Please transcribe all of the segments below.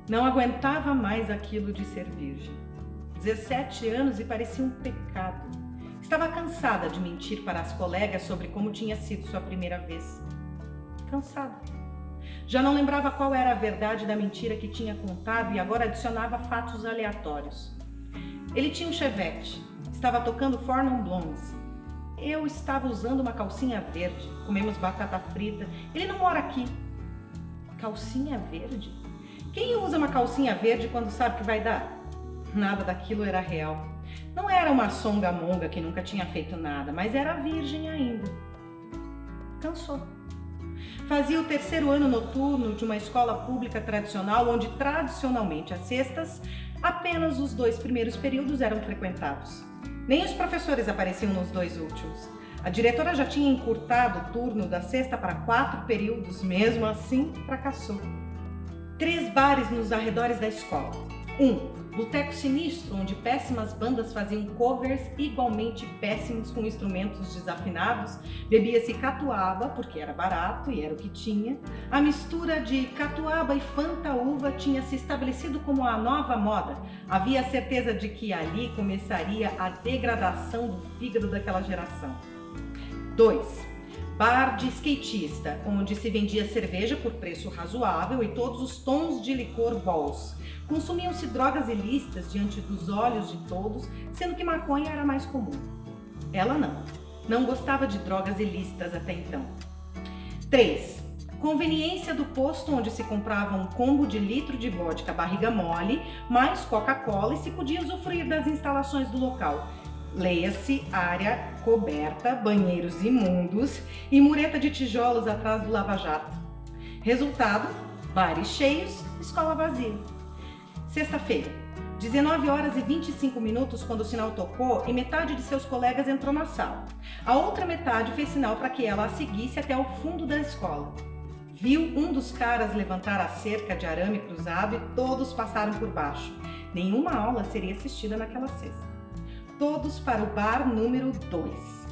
Não aguentava mais aquilo de ser virgem. 17 anos e parecia um pecado. Estava cansada de mentir para as colegas sobre como tinha sido sua primeira vez. Cansada. Já não lembrava qual era a verdade da mentira que tinha contado e agora adicionava fatos aleatórios. Ele tinha um Chevette, estava tocando Four Non Blondes. Eu estava usando uma calcinha verde, comemos batata frita. Ele não mora aqui. Calcinha verde? Quem usa uma calcinha verde quando sabe que vai dar? Nada daquilo era real. Não era uma songamonga que nunca tinha feito nada, mas era virgem ainda. Cansou. Fazia o 3º ano noturno de uma escola pública tradicional, onde tradicionalmente às sextas, apenas os 2 primeiros períodos eram frequentados. Nem os professores apareciam nos 2 últimos. A diretora já tinha encurtado o turno da sexta para 4 períodos, mesmo assim fracassou. 3 bares nos arredores da escola. 1. Boteco Sinistro, onde péssimas bandas faziam covers igualmente péssimos com instrumentos desafinados. Bebia-se catuaba, porque era barato e era o que tinha. A mistura de catuaba e fanta-uva tinha se estabelecido como a nova moda. Havia a certeza de que ali começaria a degradação do fígado daquela geração. 2. Bar de skatista, onde se vendia cerveja por preço razoável e todos os tons de licor Bols. Consumiam-se drogas ilícitas diante dos olhos de todos, sendo que maconha era mais comum. Ela não gostava de drogas ilícitas até então. 3. Conveniência do posto, onde se comprava um combo de litro de vodka barriga mole, mais Coca-Cola e se podia usufruir das instalações do local. Leia-se área coberta, banheiros imundos e mureta de tijolos atrás do lava-jato. Resultado, bares cheios, escola vazia. Sexta-feira, 19h25 quando o sinal tocou e metade de seus colegas entrou na sala. A outra metade fez sinal para que ela a seguisse até o fundo da escola. Viu um dos caras levantar a cerca de arame cruzado e todos passaram por baixo. Nenhuma aula seria assistida naquela sexta. Todos para o bar número 2.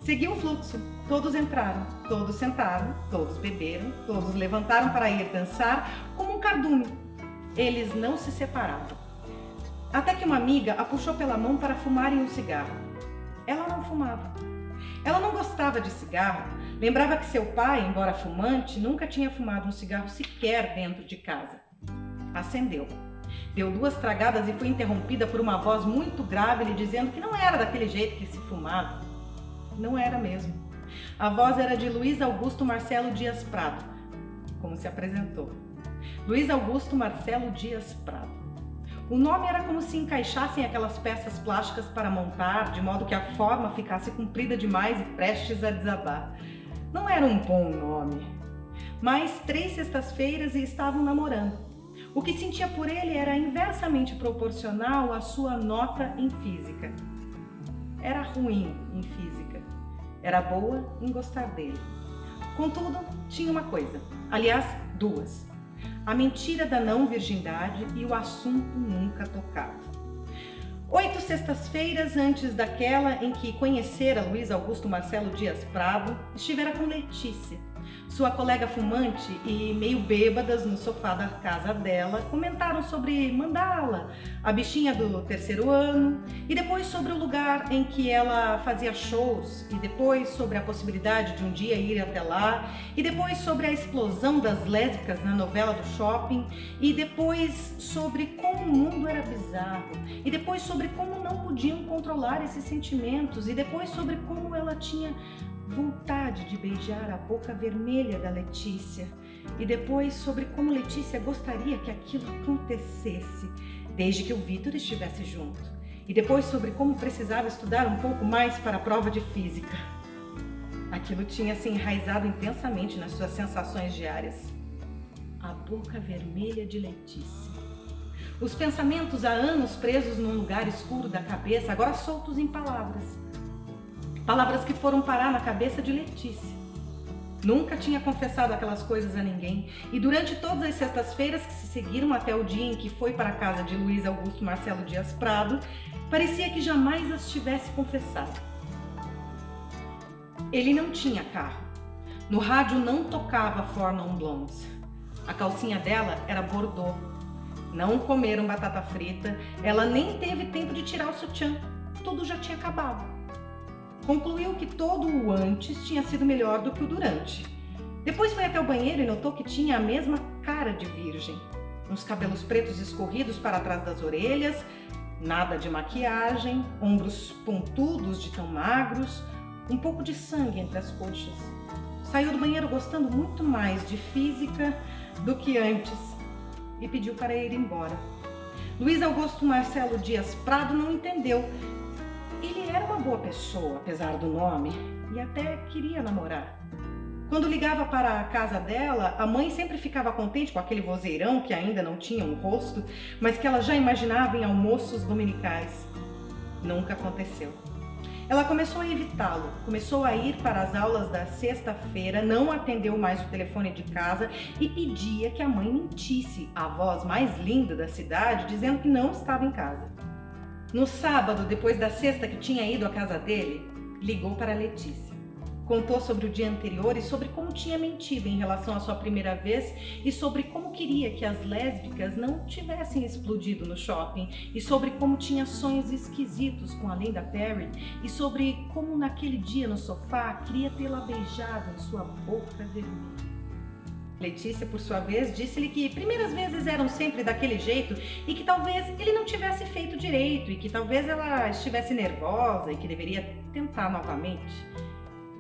Seguiu o fluxo. Todos entraram, todos sentaram, todos beberam, todos levantaram para ir dançar como um cardume. Eles não se separavam. Até que uma amiga a puxou pela mão para fumarem um cigarro. Ela não fumava. Ela não gostava de cigarro. Lembrava que seu pai, embora fumante, nunca tinha fumado um cigarro sequer dentro de casa. Acendeu. Deu 2 tragadas e foi interrompida por uma voz muito grave lhe dizendo que não era daquele jeito que se fumava. Não era mesmo. A voz era de Luiz Augusto Marcelo Dias Prado, como se apresentou. Luiz Augusto Marcelo Dias Prado. O nome era como se encaixassem aquelas peças plásticas para montar, de modo que a forma ficasse comprida demais e prestes a desabar. Não era um bom nome. Mas 3 sextas-feiras e estavam namorando. O que sentia por ele era inversamente proporcional à sua nota em física. Era ruim em física. Era boa em gostar dele. Contudo, tinha uma coisa. Aliás, 2. A mentira da não virgindade e o assunto nunca tocado. 8 sextas-feiras antes daquela em que conhecera Luiz Augusto Marcelo Dias Prado, estivera com Letícia, sua colega fumante, e meio bêbadas no sofá da casa dela, comentaram sobre mandala, a bichinha do 3º ano, e depois sobre o lugar em que ela fazia shows, e depois sobre a possibilidade de um dia ir até lá, e depois sobre a explosão das lésbicas na novela do shopping, e depois sobre como o mundo era bizarro, e depois sobre como não podiam controlar esses sentimentos, e depois sobre como ela tinha vontade de beijar a boca vermelha da Letícia, e depois sobre como Letícia gostaria que aquilo acontecesse, desde que o Vitor estivesse junto, e depois sobre como precisava estudar um pouco mais para a prova de física. Aquilo tinha se enraizado intensamente nas suas sensações diárias. A boca vermelha de Letícia. Os pensamentos há anos presos num lugar escuro da cabeça, agora soltos em palavras. Palavras que foram parar na cabeça de Letícia. Nunca tinha confessado aquelas coisas a ninguém, e durante todas as sextas-feiras que se seguiram até o dia em que foi para a casa de Luiz Augusto Marcelo Dias Prado, parecia que jamais as tivesse confessado. Ele não tinha carro. No rádio não tocava Four Non Blondes. A calcinha dela era bordô. Não comeram batata frita, ela nem teve tempo de tirar o sutiã. Tudo já tinha acabado. Concluiu que todo o antes tinha sido melhor do que o durante. Depois foi até o banheiro e notou que tinha a mesma cara de virgem. Uns cabelos pretos escorridos para trás das orelhas, nada de maquiagem, ombros pontudos de tão magros, um pouco de sangue entre as coxas. Saiu do banheiro gostando muito mais de física do que antes e pediu para ir embora. Luiz Augusto Marcelo Dias Prado não entendeu. Ele era uma boa pessoa, apesar do nome, e até queria namorar. Quando ligava para a casa dela, a mãe sempre ficava contente com aquele vozeirão que ainda não tinha um rosto, mas que ela já imaginava em almoços dominicais. Nunca aconteceu. Ela começou a evitá-lo, começou a ir para as aulas da sexta-feira, não atendeu mais o telefone de casa e pedia que a mãe mentisse, a voz mais linda da cidade, dizendo que não estava em casa. No sábado, depois da sexta que tinha ido à casa dele, ligou para Letícia. Contou sobre o dia anterior e sobre como tinha mentido em relação à sua primeira vez e sobre como queria que as lésbicas não tivessem explodido no shopping e sobre como tinha sonhos esquisitos com a Linda Perry e sobre como naquele dia no sofá queria tê-la beijado em sua boca vermelha. Letícia, por sua vez, disse-lhe que primeiras vezes eram sempre daquele jeito e que talvez ele não tivesse feito direito e que talvez ela estivesse nervosa e que deveria tentar novamente.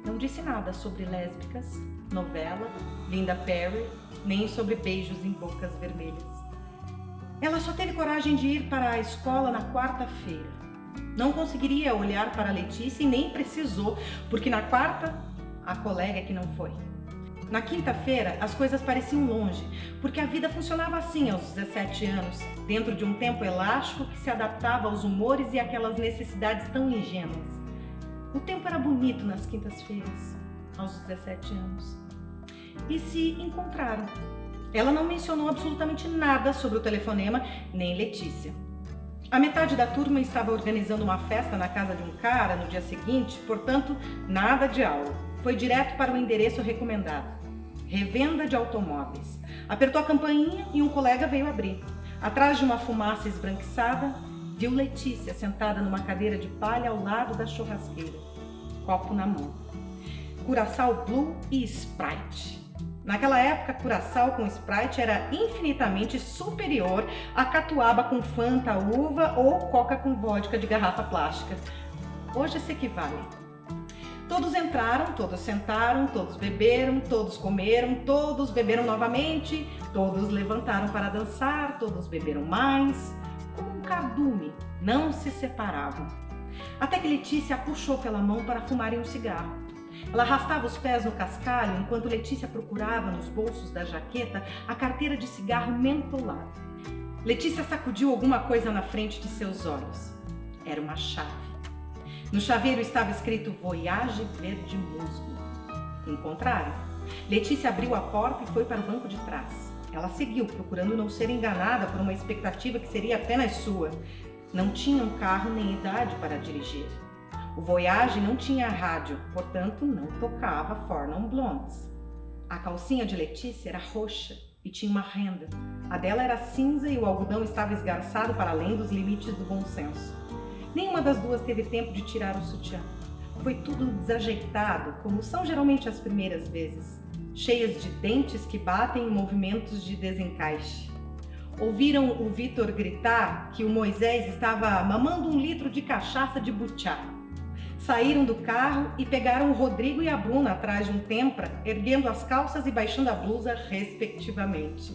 Não disse nada sobre lésbicas, novela, Linda Perry, nem sobre beijos em bocas vermelhas. Ela só teve coragem de ir para a escola na quarta-feira. Não conseguiria olhar para Letícia e nem precisou, porque na quarta, a colega que não foi. Na quinta-feira, as coisas pareciam longe, porque a vida funcionava assim aos 17 anos, dentro de um tempo elástico que se adaptava aos humores e àquelas necessidades tão ingênuas. O tempo era bonito nas quintas-feiras, aos 17 anos. E se encontraram. Ela não mencionou absolutamente nada sobre o telefonema, nem Letícia. A metade da turma estava organizando uma festa na casa de um cara no dia seguinte, portanto, nada de aula. Foi direto para o endereço recomendado. Revenda de automóveis. Apertou a campainha e um colega veio abrir. Atrás de uma fumaça esbranquiçada, viu Letícia sentada numa cadeira de palha ao lado da churrasqueira, copo na mão. Curaçao Blue e Sprite. Naquela época, Curaçao com Sprite era infinitamente superior a catuaba com Fanta uva ou Coca com vodka de garrafa plástica. Hoje se equivale. Todos entraram, todos sentaram, todos beberam, todos comeram, todos beberam novamente, todos levantaram para dançar, todos beberam mais. Como um cardume, não se separavam. Até que Letícia a puxou pela mão para fumarem um cigarro. Ela arrastava os pés no cascalho enquanto Letícia procurava nos bolsos da jaqueta a carteira de cigarro mentolado. Letícia sacudiu alguma coisa na frente de seus olhos. Era uma chave. No chaveiro estava escrito Voyage Verde Musgo. Encontraram. Letícia abriu a porta e foi para o banco de trás. Ela seguiu, procurando não ser enganada por uma expectativa que seria apenas sua. Não tinha um carro nem idade para dirigir. O Voyage não tinha rádio, portanto não tocava Four Non Blondes. A calcinha de Letícia era roxa e tinha uma renda. A dela era cinza e o algodão estava esgarçado para além dos limites do bom senso. Nenhuma das duas teve tempo de tirar o sutiã. Foi tudo desajeitado, como são geralmente as primeiras vezes, cheias de dentes que batem em movimentos de desencaixe. Ouviram o Vitor gritar que o Moisés estava mamando 1 litro de cachaça de butiá. Saíram do carro e pegaram o Rodrigo e a Bruna atrás de um Tempra, erguendo as calças e baixando a blusa, respectivamente.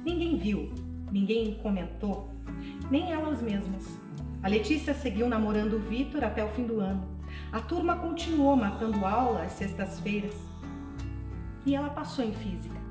Ninguém viu, ninguém comentou, nem elas mesmas. A Letícia seguiu namorando o Vitor até o fim do ano. A turma continuou matando aula às sextas-feiras. E ela passou em física.